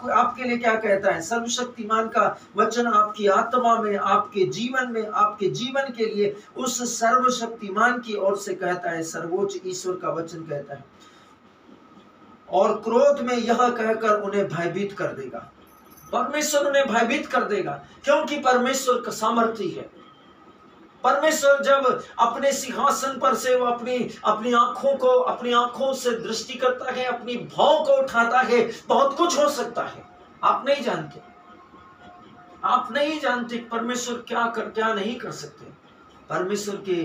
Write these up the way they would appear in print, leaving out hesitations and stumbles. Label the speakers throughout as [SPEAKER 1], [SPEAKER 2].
[SPEAKER 1] आपके लिए क्या कहता है? सर्वशक्तिमान का वचन आपकी आत्मा में, आपके जीवन में, आपके जीवन के लिए उस सर्वशक्तिमान की ओर से कहता है, सर्वोच्च ईश्वर का वचन कहता है। और क्रोध में यह कहकर उन्हें भयभीत कर देगा। परमेश्वर उन्हें भयभीत कर देगा, क्योंकि परमेश्वर का सामर्थ्य है। परमेश्वर जब अपने सिंहासन पर से वो अपनी आंखों से दृष्टि करता है, अपनी भौं को उठाता है, बहुत कुछ हो सकता है। आप नहीं जानते परमेश्वर क्या नहीं कर सकते। परमेश्वर के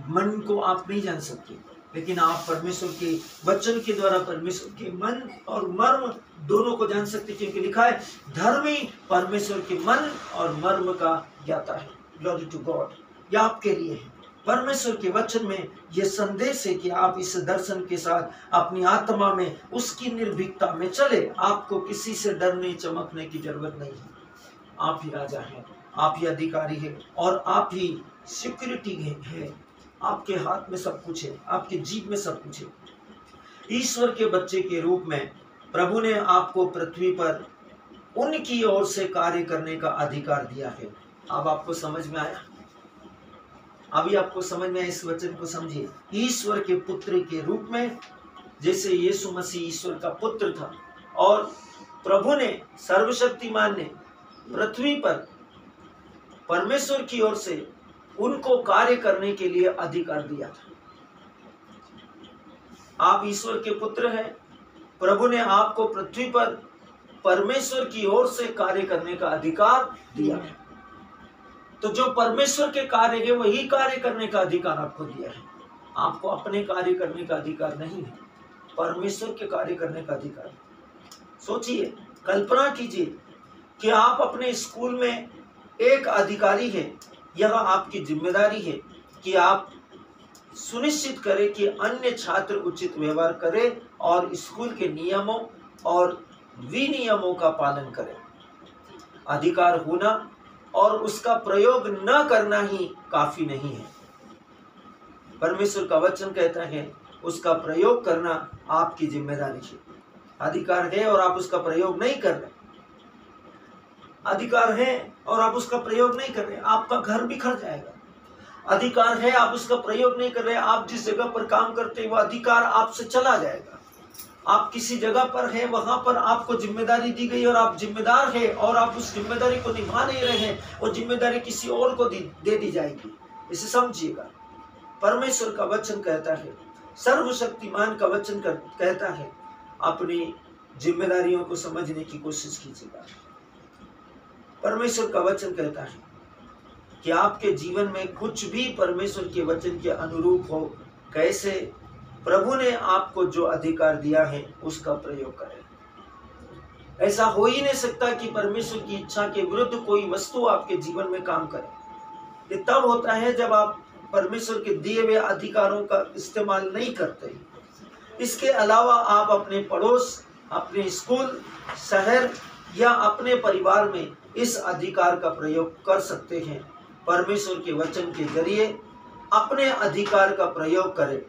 [SPEAKER 1] मन को आप नहीं जान सकते, लेकिन आप परमेश्वर के वचन के द्वारा परमेश्वर के मन और मर्म दोनों को जान सकते, क्योंकि लिखा है धर्मी परमेश्वर के मन और मर्म का ज्ञाता है। Glory to God. यह आपके लिए है। परमेश्वर के वचन में यह संदेश है कि आप इस दर्शन के साथ अपनी आत्मा में उसकी निर्भीकता में चले। आपको किसी से डरने चमकने की जरूरत नहीं है। आप ही राजा हैं, आप ही अधिकारी हैं और आप ही सिक्योरिटी है। आपके हाथ में सब कुछ है, आपके जीव में सब कुछ है। ईश्वर के बच्चे के रूप में प्रभु ने आपको पृथ्वी पर उनकी ओर से कार्य करने का अधिकार दिया है। अब आपको समझ में आया? अभी आपको समझ में आया? इस वचन को समझिए। ईश्वर के पुत्र के रूप में, जैसे यीशु मसीह ईश्वर का पुत्र था और प्रभु ने, सर्वशक्तिमान ने पृथ्वी पर परमेश्वर की ओर से उनको कार्य करने के लिए अधिकार दिया था। आप ईश्वर के पुत्र हैं, प्रभु ने आपको पृथ्वी पर परमेश्वर की ओर से कार्य करने का अधिकार दिया है। तो जो परमेश्वर के कार्य है वही कार्य करने का अधिकार आपको दिया है। आपको अपने कार्य करने का अधिकार नहीं है, परमेश्वर के कार्य करने का अधिकार। सोचिए, कल्पना कीजिए कि आप अपने स्कूल में एक अधिकारी है। यह आपकी जिम्मेदारी है कि आप सुनिश्चित करें कि अन्य छात्र उचित व्यवहार करें और स्कूल के नियमों और विनियमों का पालन करें। अधिकार होना और उसका प्रयोग न करना ही काफी नहीं है। परमेश्वर का वचन कहता है उसका प्रयोग करना आपकी जिम्मेदारी है। अधिकार है और आप उसका प्रयोग नहीं कर रहे, अधिकार है और आप उसका प्रयोग नहीं कर रहे, आपका घर बिखर जाएगा। अधिकार है, आप उसका प्रयोग नहीं कर रहे, आप जिस जगह पर काम करते हैं वह अधिकार आपसे चला जाएगा। आप किसी जगह पर हैं, वहां पर आपको जिम्मेदारी दी गई और आप जिम्मेदार हैं और आप उस जिम्मेदारी को निभा नहीं रहे हैं, वो जिम्मेदारी किसी और को दे दी जाएगी। इसे समझिएगा। परमेश्वर का वचन कहता है, सर्वशक्तिमान का वचन कहता है, अपनी जिम्मेदारियों को समझने की कोशिश कीजिएगा। परमेश्वर का वचन कहता है कि आपके जीवन में कुछ भी परमेश्वर के वचन के अनुरूप हो, कैसे प्रभु ने आपको जो अधिकार दिया है उसका प्रयोग करें। ऐसा हो ही नहीं सकता कि परमेश्वर की इच्छा के विरुद्ध कोई वस्तु आपके जीवन में काम करे। ये तब होता है जब आप परमेश्वर के दिए हुए अधिकारों का इस्तेमाल नहीं करते। इसके अलावा आप अपने पड़ोस, अपने स्कूल, शहर या अपने परिवार में इस अधिकार का प्रयोग कर सकते हैं। परमेश्वर के वचन के जरिए अपने अधिकार का प्रयोग करें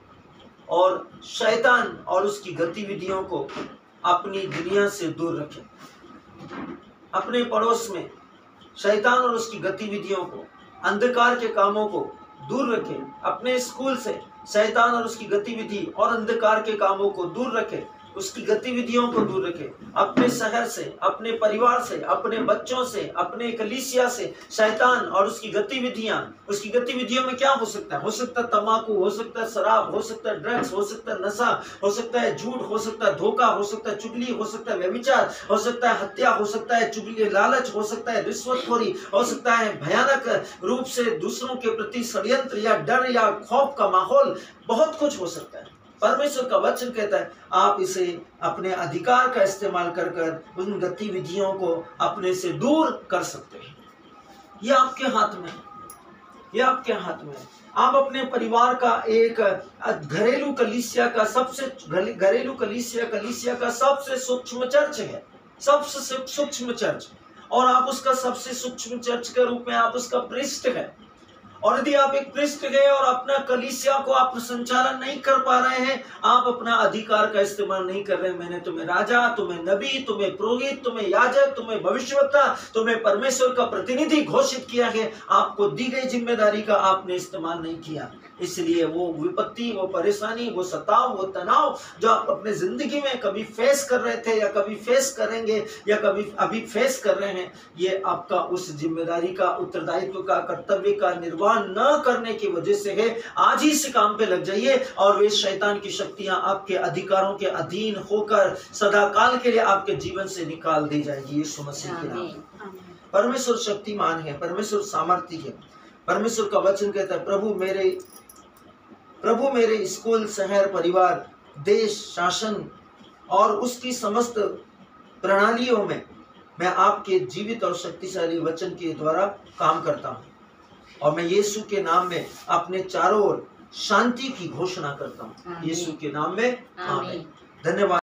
[SPEAKER 1] और शैतान और उसकी गतिविधियों को अपनी दुनिया से दूर रखें। अपने पड़ोस में शैतान और उसकी गतिविधियों को, अंधकार के कामों को दूर रखें। अपने स्कूल से शैतान और उसकी गतिविधि और अंधकार के कामों को दूर रखें, उसकी गतिविधियों को दूर रखें। अपने शहर से, अपने परिवार से, अपने बच्चों से, अपने कलीसिया से शैतान और उसकी गतिविधियों में क्या हो सकता है? हो सकता है तंबाकू, हो सकता है शराब, हो सकता है ड्रग्स, हो सकता है नशा, हो सकता है झूठ, हो सकता है धोखा, हो सकता है चुगली, हो सकता है व्यभिचार, हो सकता है हत्या, हो सकता है चुगली, लालच, हो सकता है रिश्वतखोरी, हो सकता है भयानक रूप से दूसरों के प्रति षड्यंत्र या डर या खौफ का माहौल। बहुत कुछ हो सकता है। परमेश्वर का वचन कहता है आप इसे अपने अधिकार का इस्तेमाल कर कर उन गतिविधियों को अपने से दूर कर सकते हैं। ये आपके हाथ में है, ये आपके हाथ में है। आप अपने परिवार का एक घरेलू कलीसिया का सबसे सूक्ष्म चर्च है, सबसे सूक्ष्म चर्च, और आप उसका सबसे सूक्ष्म चर्च के रूप में आप उसका प्रीस्ट है। और यदि आप एक प्रिस्ट गए और अपना कलीसिया को आप संचालन नहीं कर पा रहे हैं, आप अपना अधिकार का इस्तेमाल नहीं कर रहे हैं, मैंने तुम्हें राजा, तुम्हें नबी, तुम्हें पुरोहित, तुम्हें याजक, तुम्हें भविष्यवक्ता, तुम्हें परमेश्वर का प्रतिनिधि घोषित किया है, आपको दी गई जिम्मेदारी का आपने इस्तेमाल नहीं किया। इसलिए वो विपत्ति, वो परेशानी, वो सताव, वो तनाव जो आप अपने जिंदगी में कभी फेस कर रहे थे या कभी फेस करेंगे या कभी अभी फेस कर रहे हैं, ये आपका उस जिम्मेदारी का, उत्तरदायित्व का, कर्तव्य का निर्वाह न करने की वजह से है। आज ही इस काम पे लग जाइए और वे शैतान की शक्तियां आपके अधिकारों के अधीन होकर सदाकाल के लिए आपके जीवन से निकाल दी जाएगी। यीशु मसीह के नाम। परमेश्वर शक्तिमान है, परमेश्वर सामर्थी है। परमेश्वर का वचन कहता है, प्रभु मेरे स्कूल, शहर, परिवार, देश, शासन और उसकी समस्त प्रणालियों में मैं आपके जीवित और शक्तिशाली वचन के द्वारा काम करता हूँ और मैं यीशु के नाम में अपने चारों ओर शांति की घोषणा करता हूँ। यीशु के नाम में आमीन। धन्यवाद।